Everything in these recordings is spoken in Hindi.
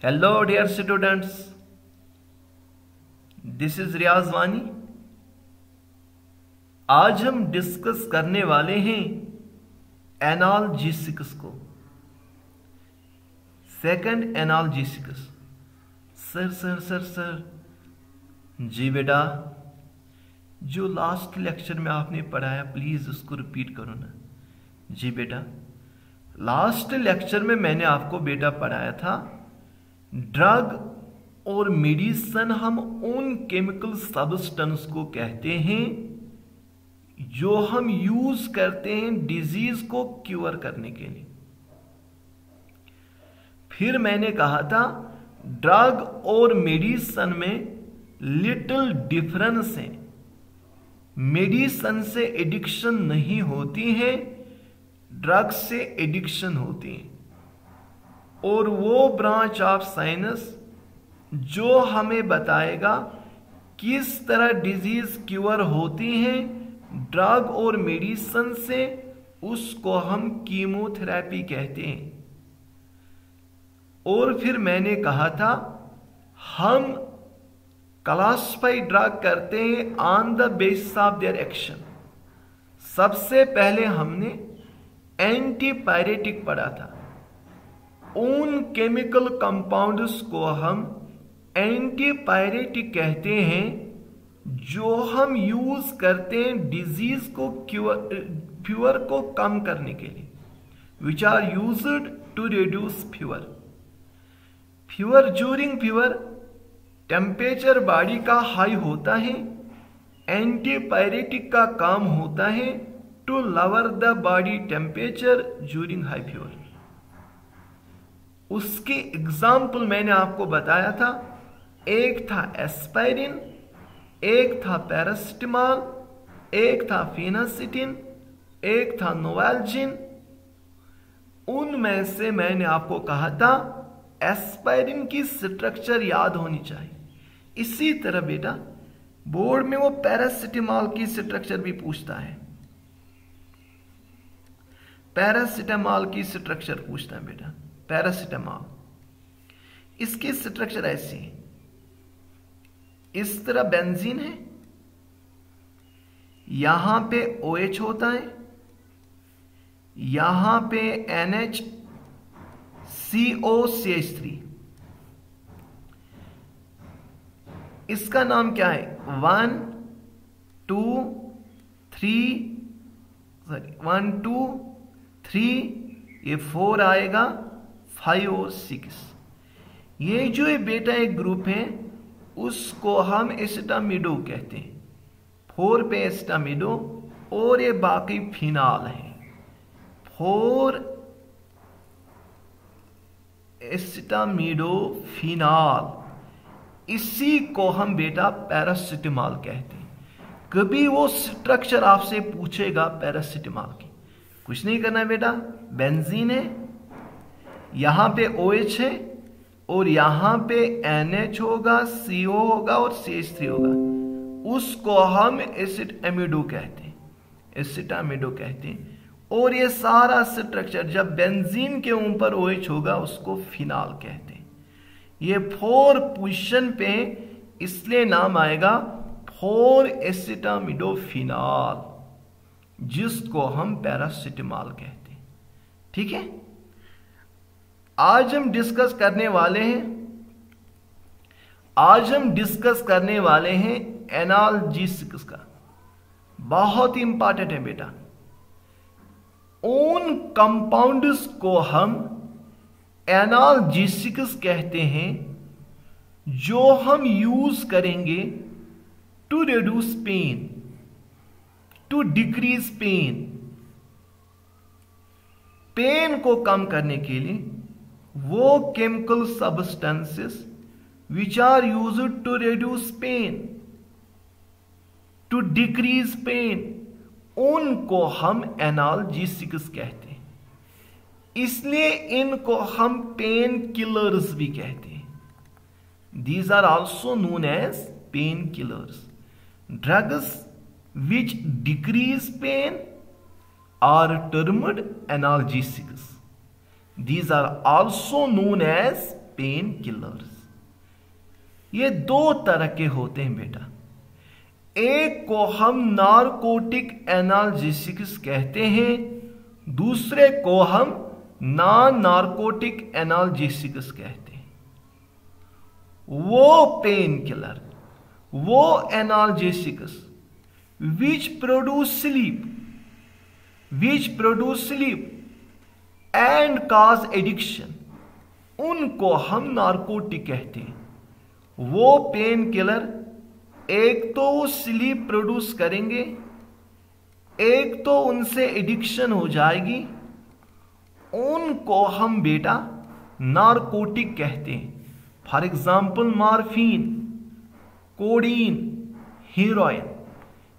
Hello dear students, this is Riyaz Wani. आज हम डिस्कस करने वाले हैं एनाल्जेसिक्स को, सेकंड एनाल्जेसिक्स। सर जी बेटा, जो लास्ट लेक्चर में आपने पढ़ाया प्लीज उसको रिपीट करो ना। जी बेटा, लास्ट लेक्चर में मैंने आपको बेटा पढ़ाया था ड्रग और मेडिसिन हम उन केमिकल सब्सटेंस को कहते हैं जो हम यूज करते हैं डिजीज को क्योर करने के लिए। फिर मैंने कहा था ड्रग और मेडिसिन में लिटिल डिफरेंस है। मेडिसिन से एडिक्शन नहीं होती है, ड्रग से एडिक्शन होती है। और वो ब्रांच ऑफ साइंस जो हमें बताएगा किस तरह डिजीज क्योर होती है ड्रग और मेडिसिन से, उसको हम कीमोथेरेपी कहते हैं। और फिर मैंने कहा था हम क्लासिफाई ड्रग करते हैं on the basis of their action. सबसे पहले हमने एंटीपायरेटिक पढ़ा था। उन केमिकल कंपाउंड्स को हम एंटीपायरेटिक कहते हैं जो हम यूज करते हैं डिजीज को फीवर को कम करने के लिए, which are used to reduce fever. During fever temperature body का हाई होता है, एंटीपायरेटिक का काम होता है to lower the body temperature during high fever. उसके एग्जाम्पल मैंने आपको बताया था, एक था एस्पाइरिन, एक था पैरासिटामोल, एक था फेनासिटिन, एक था नोवाल्जिन। उनमें से मैंने आपको कहा था एस्पाइरिन की स्ट्रक्चर याद होनी चाहिए। इसी तरह बेटा बोर्ड में वो पैरासिटामोल की स्ट्रक्चर भी पूछता है, पैरासिटामोल की स्ट्रक्चर पूछता है बेटा। पैरासिटामोल इसकी स्ट्रक्चर ऐसी है, इस तरह बेंजीन है, यहां पे OH होता है, यहां पे NHCOCH3। इसका नाम क्या है 1 2 3 ये 4 आएगा, 5 और 6। ये जो बेटा एक ग्रुप है उसको हम एसिटामिडो कहते हैं। 4 पे एसिटामिडो और ये बाकी फिनाल है। 4 एसिटामिडो फिनाल, इसी को हम बेटा पैरासिटामोल कहते हैं। कभी वो स्ट्रक्चर आपसे पूछेगा पैरासिटामोल की, कुछ नहीं करना बेटा, बेंजीन है, यहां पे OH है और यहां पे NH होगा, CO होगा और CH3 होगा। उसको हम एसिटामिडो कहते हैं, एसिटामिडो कहते हैं। और ये सारा स्ट्रक्चर जब बेंजीन के ऊपर OH होगा उसको फिनाल कहते हैं। ये 4 पोजीशन पे इसलिए नाम आएगा 4 एसिटामिडो फिनाल, जिसको हम पैरासिटामोल कहते हैं। ठीक है, आज हम डिस्कस करने वाले हैं एनाल्जेसिक्स का। बहुत ही इंपॉर्टेंट है बेटा। उन कंपाउंड्स को हम एनाल्जेसिक्स कहते हैं जो हम यूज करेंगे to reduce pain, to decrease pain. Pain को कम करने के लिए वो chemical substances which are used to reduce pain, to decrease pain, उनको हम एनाल्जेसिक्स कहते हैं। इसलिए इनको हम पेन किलर्स भी कहते हैं। These are also known as pain killers. Drugs which decrease pain are termed analgesics. These are also known as pain killers. ये दो तरह के होते हैं बेटा। एक को हम नारकोटिक एनाल्जेसिक्स कहते हैं, दूसरे को हम नॉन नारकोटिक एनाल्जेसिक्स कहते हैं। वो पेन किलर, वो analgesics which produce sleep and cause addiction, उनको हम नारकोटिक कहते हैं। वो पेन किलर एक तो वो स्लीप प्रोड्यूस करेंगे, एक तो उनसे एडिक्शन हो जाएगी, उनको हम बेटा नारकोटिक कहते हैं। For example morphine, codeine, heroine,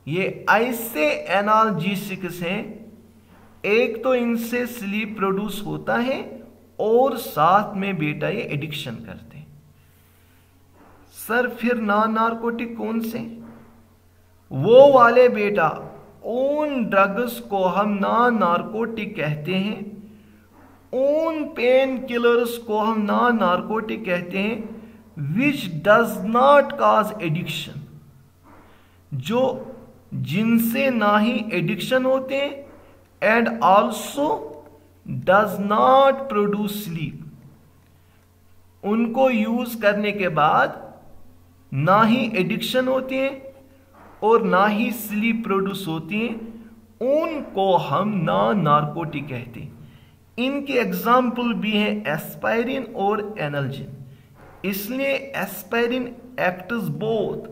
ये ऐसे एनाल्जेसिक्स हैं, एक तो इनसे स्लीप प्रोड्यूस होता है और साथ में बेटा ये एडिक्शन करते हैं। सर फिर नॉन नारकोटिक कौन से? वो वाले बेटा, उन ड्रग्स को हम नॉन नारकोटिक कहते हैं, उन पेन किलर्स को हम नॉन नारकोटिक कहते हैं which does not cause addiction, जो जिनसे ना ही एडिक्शन होते हैं and also does not produce sleep. उनको यूज करने के बाद ना ही एडिक्शन होती है और ना ही स्लीप प्रोड्यूस होती है, उनको हम नॉन नारकोटिक कहते हैं। इनके एग्जाम्पल भी हैं एस्पायरिन और एनाल्जिन। इसलिए एस्पायरिन एक्ट्स बोथ,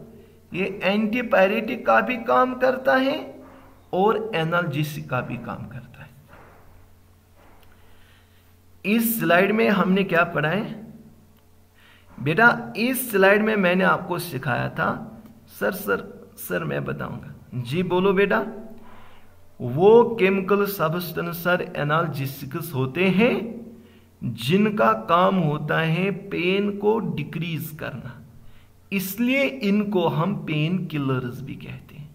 ये एंटीपायरेटिक का भी काम करता है और एनाल्जेसिक का भी काम करता है। इस स्लाइड में हमने क्या पढ़ा है बेटा? इस स्लाइड में मैंने आपको सिखाया था, सर मैं बताऊंगा जी, बोलो बेटा। वो केमिकल सब्सटेंस एनाल्जेसिक्स होते हैं जिनका काम होता है पेन को डिक्रीज करना, इसलिए इनको हम पेन किलर्स भी कहते हैं।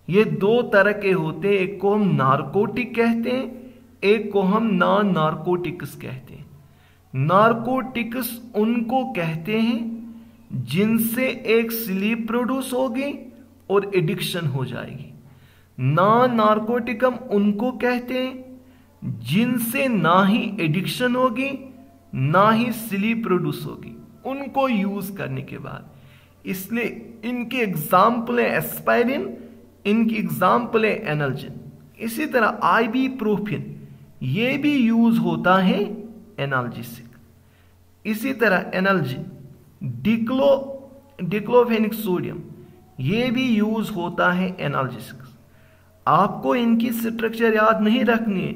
ये दो तरह के होते हैं, एक को हम नारकोटिक कहते हैं, एक को हम नॉन नारकोटिक्स कहते हैं। नारकोटिक्स उनको कहते हैं जिनसे एक स्लीप प्रोड्यूस होगी और एडिक्शन हो जाएगी। नॉन नारकोटिक हम उनको कहते हैं जिनसे ना ही एडिक्शन होगी ना ही स्लीप प्रोड्यूस होगी उनको यूज करने के बाद। इसलिए इनकी एग्जाम्पल है एस्पायरिन, इनकी एग्जाम्पल है एनाल्जिन। इसी तरह आइबुप्रोफेन ये भी यूज होता है एनाल्जेसिक। इसी तरह एनाल्जिन, डिक्लोफेनिक सोडियम ये भी यूज होता है एनाल्जेसिक। आपको इनकी स्ट्रक्चर याद नहीं रखनी है,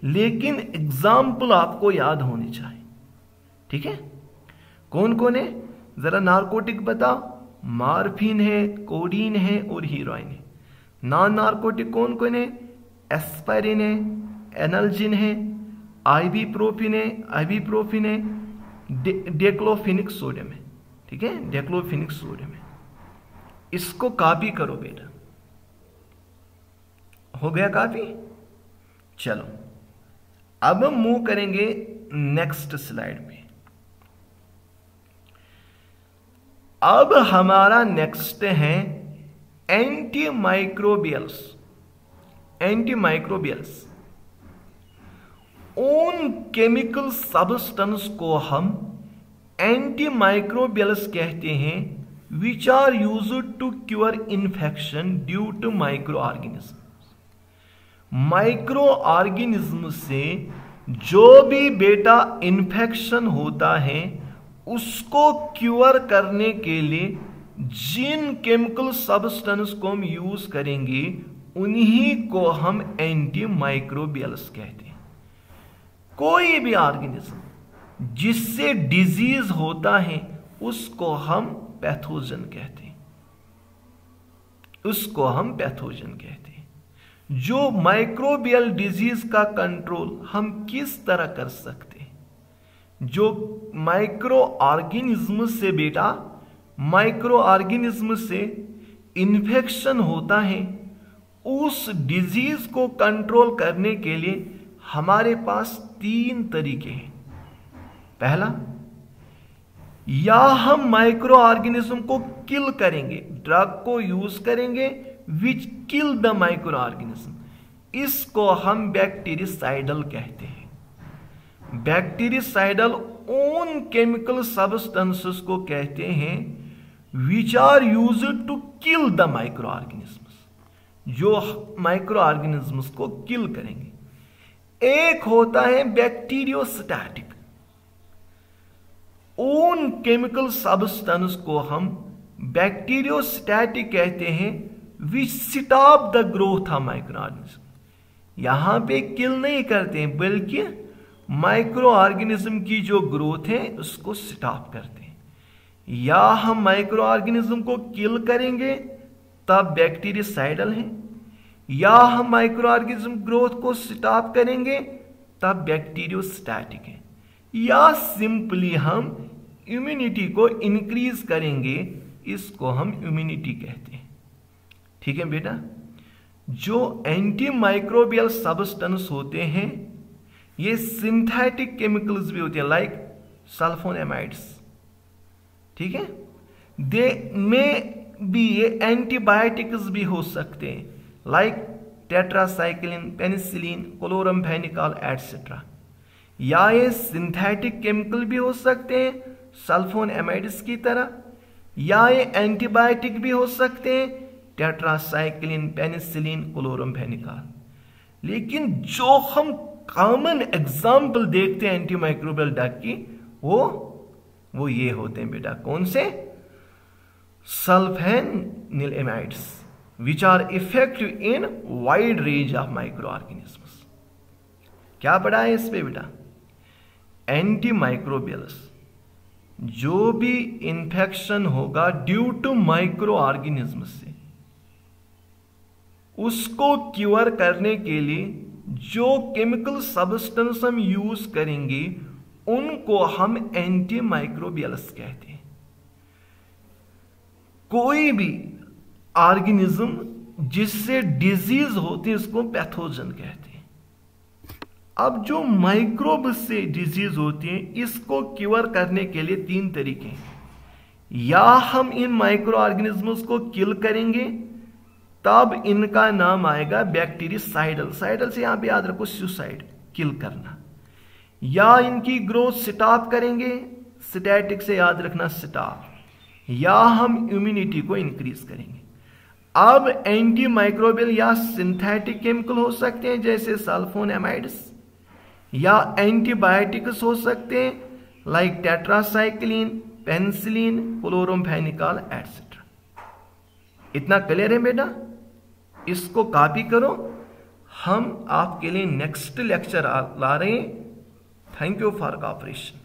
लेकिन एग्जाम्पल आपको याद होनी चाहिए। ठीक है, कौन कौन है जरा नारकोटिक बताओ? मॉर्फिन है, कोडीन है और हीरोइन है। नॉन नारकोटिक कौन कौन है? एस्पायरिन है, एनाल्जिन है, आइबुप्रोफेन है, डिक्लोफेनिक सोडियम है। ठीक है, डिक्लोफेनिक सोडियम है। इसको कॉपी करो बेटा, हो गया कॉपी? चलो अब हम मूव करेंगे नेक्स्ट स्लाइड पे। अब हमारा नेक्स्ट है एंटीमाइक्रोबियल्स। एंटीमाइक्रोबियल्स उन केमिकल सब्सटेंस को हम एंटीमाइक्रोबियल्स कहते हैं which are used to cure infection due to micro organism. Micro organism से जो भी बेटा इन्फेक्शन होता है उसको क्योर करने के लिए जिन केमिकल सब्सटेंस को हम यूज करेंगे उन्हीं को हम एंटीमाइक्रोबियल्स कहते हैं। कोई भी ऑर्गेनिज्म जिससे डिजीज होता है उसको हम पैथोजन कहते हैं, उसको हम पैथोजन कहते हैं। जो माइक्रोबियल डिजीज का कंट्रोल हम किस तरह कर सकते हैं? जो माइक्रो ऑर्गेनिज्म से बेटा, माइक्रो ऑर्गेनिज्म से इन्फेक्शन होता है, उस डिजीज को कंट्रोल करने के लिए हमारे पास 3 तरीके हैं। पहला या हम माइक्रो ऑर्गेनिज्म को किल करेंगे, ड्रग को यूज करेंगे विच किल द माइक्रो ऑर्गेनिज्म, इसको हम बैक्टीरिसाइडल कहते हैं। बैक्टीरिसाइडल उन केमिकल सब्सटेंसेस को कहते हैं which are used to kill the micro organisms, जो माइक्रो ऑर्गेनिज्म्स को किल करेंगे। एक होता है बैक्टीरियोस्टैटिक, उन केमिकल सब्सटेंस को हम बैक्टीरियोस्टैटिक कहते हैं which stop the growth of micro organism. यहां पे किल नहीं करते हैं बल्कि माइक्रो ऑर्गेनिज्म की जो ग्रोथ है उसको स्टॉप करते हैं। या हम माइक्रो ऑर्गेनिज्म को किल करेंगे तब बैक्टीरियासाइडल है, या हम माइक्रो ऑर्गेनिज्म ग्रोथ को स्टॉप करेंगे तब बैक्टीरियोस्टैटिक है, या सिंपली हम इम्यूनिटी को इंक्रीज करेंगे, इसको हम इम्यूनिटी कहते हैं। ठीक है बेटा, जो एंटी माइक्रोबियल सब्सटेंस होते हैं ये सिंथेटिक केमिकल्स भी होते हैं लाइक सल्फोनेमाइड्स। ठीक है, दे में भी ये एंटीबायोटिक्स भी हो सकते हैं लाइक टेट्रासाइक्लिन, पेनिसिलिन, क्लोरम्फेनिकॉल एटसेट्रा। या ये सिंथेटिक केमिकल भी हो सकते हैं सल्फोनेमाइड्स की तरह, या ये एंटीबायोटिक भी हो सकते हैं टेट्रासाइक्लिन, पेनिसिलिन, क्लोरम्फेनिकॉल। लेकिन जो हम कॉमन एग्जाम्पल देखते हैं एंटीमाइक्रोबियल ड्रग की वो ये होते हैं बेटा, कौन से? Sulphanilamides which are effective in wide range of micro organisms. क्या पढ़ा है इस पे बेटा? एंटीमाइक्रोबियल्स, जो भी इंफेक्शन होगा ड्यू टू माइक्रो ऑर्गेनिज्म से, उसको क्योर करने के लिए जो केमिकल सब्सटेंस हम यूज करेंगे उनको हम एंटीमाइक्रोबियल्स कहते हैं। कोई भी ऑर्गेनिज्म जिससे डिजीज होती है उसको पैथोजन कहते हैं। अब जो माइक्रोब से डिजीज होती है इसको क्योर करने के लिए 3 तरीके हैं। या हम इन माइक्रो ऑर्गेनिज्म्स को किल करेंगे तब इनका नाम आएगा बैक्टीरिसाइडल। साइडल से यहां पे याद रखो सुसाइड, किल करना। या इनकी ग्रोथ स्टॉप करेंगे, स्टैटिक से याद रखना स्टॉप। या हम इम्यूनिटी को इंक्रीज करेंगे। अब एंटी माइक्रोबियल या सिंथेटिक केमिकल हो सकते हैं जैसे सल्फोनेमाइड्स, या एंटीबायोटिक्स हो सकते हैं लाइक टेट्रासाइक्लिन, पेनिसिलिन, क्लोरम्फेनिकॉल एटसेट्रा। इतना क्लियर है बेटा? इसको कॉपी करो, हम आपके लिए नेक्स्ट लेक्चर ला रहे हैं। Thank you for corporation.